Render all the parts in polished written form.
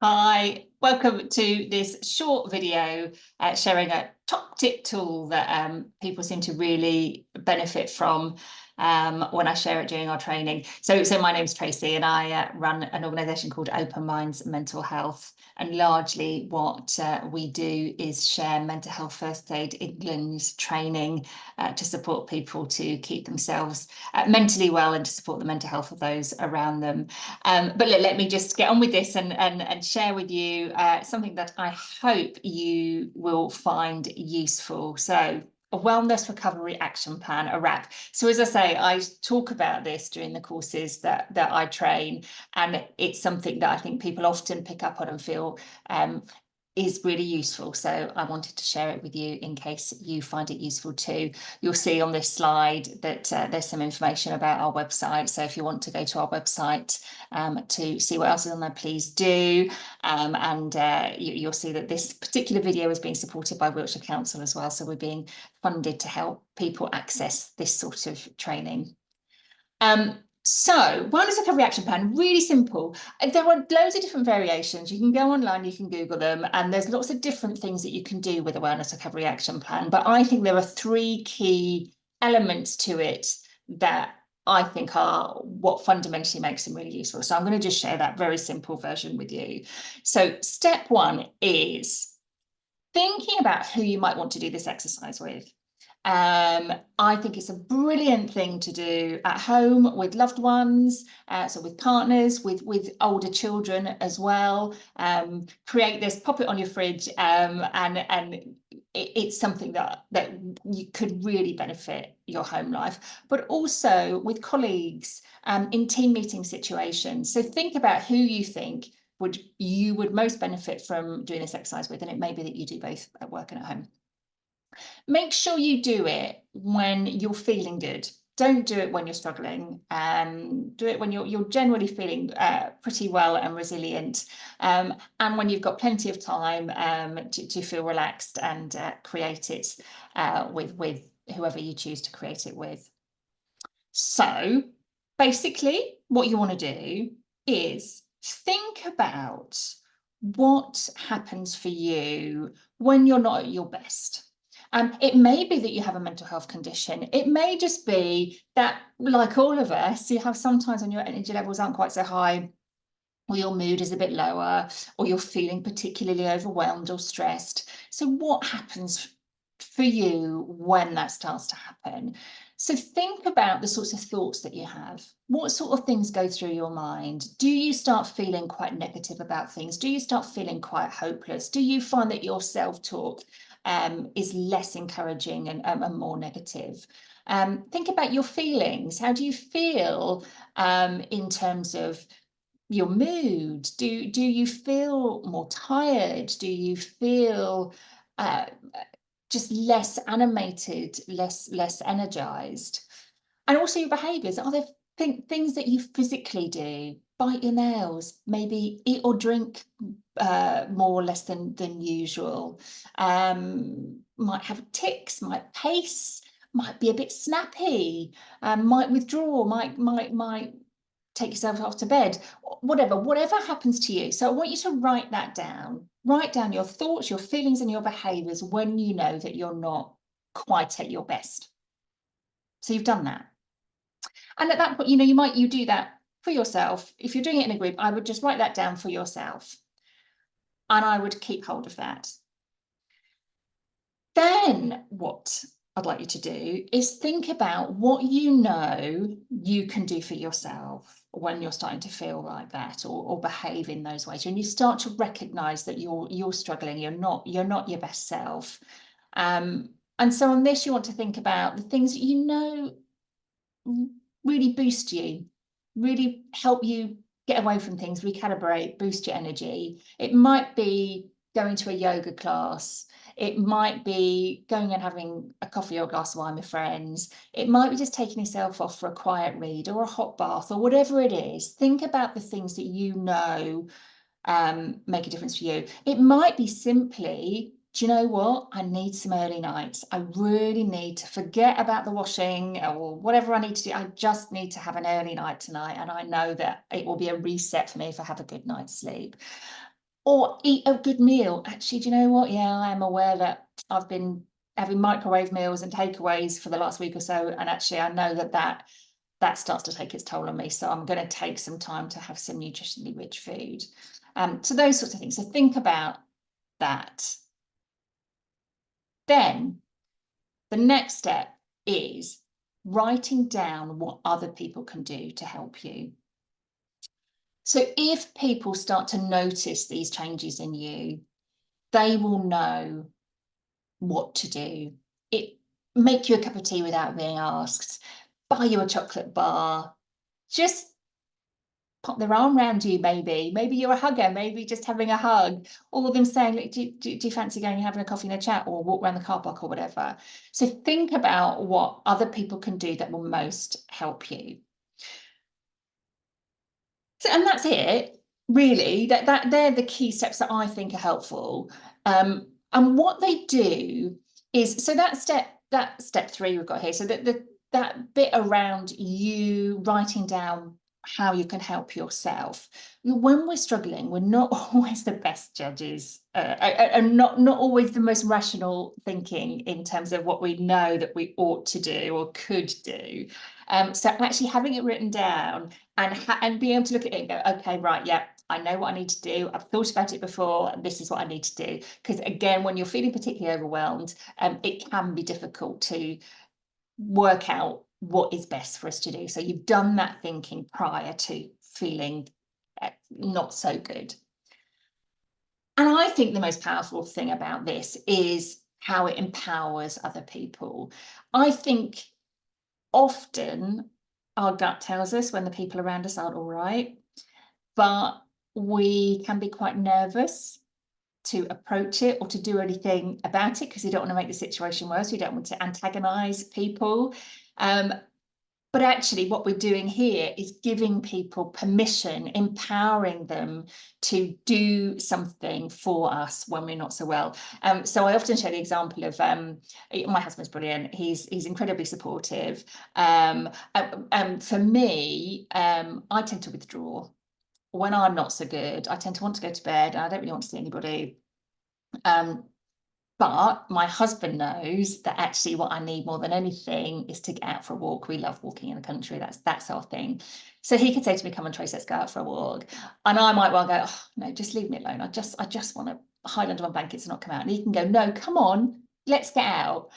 Hi, welcome to this short video sharing a top tip tool that people seem to really benefit from when I share it during our training. So my name's Tracy and I run an organisation called Open Minds Mental Health. And largely what we do is share Mental Health First Aid England's training to support people to keep themselves mentally well and to support the mental health of those around them. But let me just get on with this and share with you something that I hope you will find useful. So a wellness recovery action plan, a WRAP. So as I say, I talk about this during the courses that I train, and it's something that I think people often pick up on and feel is really useful. So I wanted to share it with you in case you find it useful too. You'll see on this slide that there's some information about our website. So if you want to go to our website to see what else is on there, please do. You'll see that this particular video is being supported by Wiltshire Council as well. So we're being funded to help people access this sort of training. So wellness recovery action plan, really simple. There are loads of different variations. You can go online, you can Google them, and there's lots of different things that you can do with a wellness recovery action plan. But I think there are three key elements to it that I think are what fundamentally makes them really useful. So I'm going to just share that very simple version with you. So step one is thinking about who you might want to do this exercise with. I think it's a brilliant thing to do at home with loved ones, so with partners, with older children as well. Create this, pop it on your fridge, and it's something that you could really benefit your home life, but also with colleagues, in team meeting situations. So think about who you think you would most benefit from doing this exercise with, and it may be that you do both at work and at home. Make sure you do it when you're feeling good. Don't do it when you're struggling. Do it when you're generally feeling pretty well and resilient, and when you've got plenty of time to feel relaxed and create it with whoever you choose to create it with. So basically, what you want to do is think about what happens for you when you're not at your best. It may be that you have a mental health condition. It may just be that, like all of us, you have sometimes when your energy levels aren't quite so high, or your mood is a bit lower, or you're feeling particularly overwhelmed or stressed. So what happens for you when that starts to happen? So think about the sorts of thoughts that you have. What sort of things go through your mind? Do you start feeling quite negative about things? Do you start feeling quite hopeless? Do you find that your self-talk is less encouraging and more negative? Think about your feelings. How do you feel in terms of your mood? Do you feel more tired? Do you feel just less animated, less energized? And also your behaviors. Are there things that you physically do? Bite your nails, maybe eat or drink more or less than usual. Might have tics, might pace, might be a bit snappy, might withdraw, might take yourself off to bed, whatever happens to you. So I want you to write that down. Write down your thoughts, your feelings, and your behaviors when you know that you're not quite at your best. So you've done that. And at that point, you do that for yourself. If you're doing it in a group, I would just write that down for yourself. And I would keep hold of that. Then what I'd like you to do is think about what you know you can do for yourself when you're starting to feel like that or behave in those ways. When you start to recognize that you're struggling, you're not your best self. And so on this, you want to think about the things that you know really boost you, really help you get away from things, recalibrate, boost your energy. It might be going to a yoga class. It might be going and having a coffee or a glass of wine with friends. It might be just taking yourself off for a quiet read or a hot bath or whatever it is. Think about the things that you know make a difference for you. It might be simply, do you know what? I need some early nights. I really need to forget about the washing or whatever I need to do. I just need to have an early night tonight. And I know that it will be a reset for me if I have a good night's sleep. or eat a good meal. Actually, do you know what? Yeah, I am aware that I've been having microwave meals and takeaways for the last week or so, and actually I know that starts to take its toll on me. So I'm going to take some time to have some nutritionally rich food. So those sorts of things. So think about that. Then the next step is writing down what other people can do to help you. So if people start to notice these changes in you, they will know what to do. Make you a cup of tea without being asked, buy you a chocolate bar, just pop their arm around you, maybe you're a hugger, maybe just having a hug, or them saying, look, do you fancy going and having a coffee and a chat, or walk around the car park or whatever. So think about what other people can do that will most help you. So, and that's it, really. That they're the key steps that I think are helpful. And what they do is, so that step 3 we've got here. So that bit around you writing down how you can help yourself. When we're struggling, we're not always the best judges, and not always the most rational thinking in terms of what we know that we ought to do or could do. So actually having it written down and being able to look at it and go, okay, right, yeah, I know what I need to do. I've thought about it before, and this is what I need to do. Because again, when you're feeling particularly overwhelmed, it can be difficult to work out what is best for us to do. So you've done that thinking prior to feeling not so good. And I think the most powerful thing about this is how it empowers other people. I think often our gut tells us when the people around us aren't all right, but we can be quite nervous to approach it or to do anything about it because we don't want to make the situation worse. We don't want to antagonize people. But actually what we're doing here is giving people permission, empowering them to do something for us when we're not so well. So I often share the example of my husband's brilliant. He's incredibly supportive. For me, I tend to withdraw. When I'm not so good, I tend to want to go to bed and I don't really want to see anybody. But my husband knows that actually what I need more than anything is to get out for a walk. We love walking in the country. That's our thing. So he could say to me, come on, Trace, let's go out for a walk. And I might well go, oh, no, just leave me alone. I just want to hide under my blankets and not come out. And he can go, no, come on, let's get out.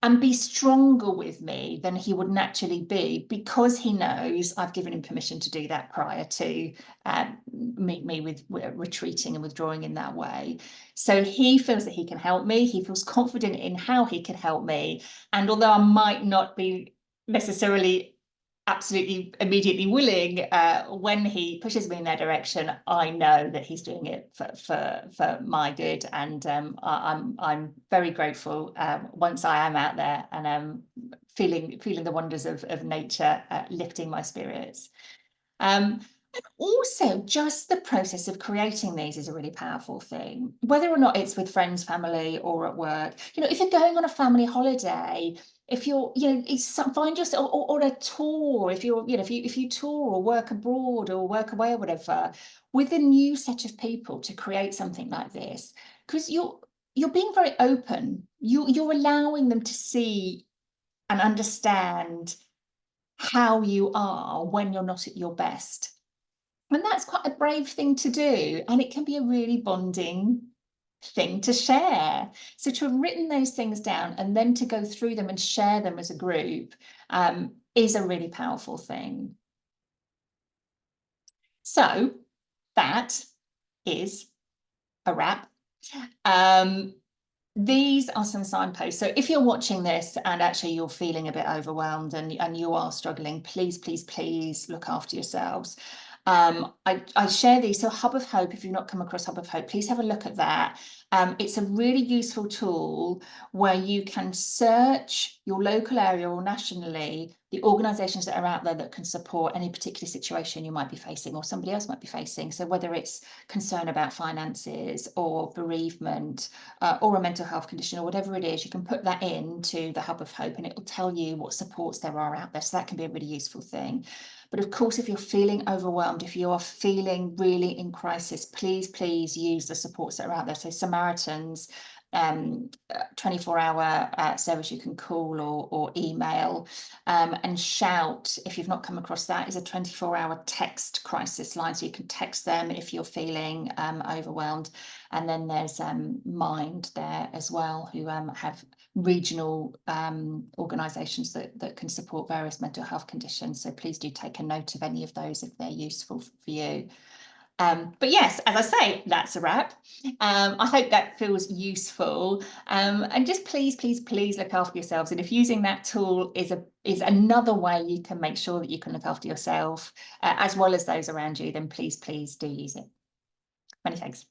And be stronger with me than he would naturally be because he knows I've given him permission to do that prior to me with retreating and withdrawing in that way. So he feels that he can help me. He feels confident in how he can help me. And although I might not be necessarily absolutely immediately willing, when he pushes me in that direction, I know that he's doing it for my good, and I'm very grateful once I am out there and feeling the wonders of nature lifting my spirits. And also, just the process of creating these is a really powerful thing, whether or not it's with friends, family, or at work. If you're going on a family holiday, if you're, find yourself or a tour, if you're, if you tour or work abroad or work away or whatever, with a new set of people to create something like this, because you're being very open. You're allowing them to see and understand how you are when you're not at your best. And that's quite a brave thing to do. And it can be a really bonding thing to share. So to have written those things down and then to go through them and share them as a group is a really powerful thing. So that is a wrap. These are some signposts. So if you're watching this and actually you're feeling a bit overwhelmed and you are struggling, please, please, please look after yourselves. I share these. So Hub of Hope, if you've not come across Hub of Hope, please have a look at that. It's a really useful tool where you can search your local area or nationally the organisations that are out there that can support any particular situation you might be facing or somebody else might be facing. So whether it's concern about finances or bereavement or a mental health condition or whatever it is, you can put that into the Hub of Hope and it will tell you what supports there are out there. So that can be a really useful thing. But of course, if you're feeling overwhelmed, if you are feeling really in crisis, please use the supports that are out there. So Samaritans, 24-hour service you can call or email, and Shout, if you've not come across that, is a 24-hour text crisis line, so you can text them if you're feeling overwhelmed. And then there's Mind there as well, who have regional organisations that can support various mental health conditions. So please do take a note of any of those if they're useful for you. But yes, as I say, that's a wrap. I hope that feels useful. And just please look after yourselves. And if using that tool is another way you can make sure that you can look after yourself as well as those around you, then please do use it. Many thanks.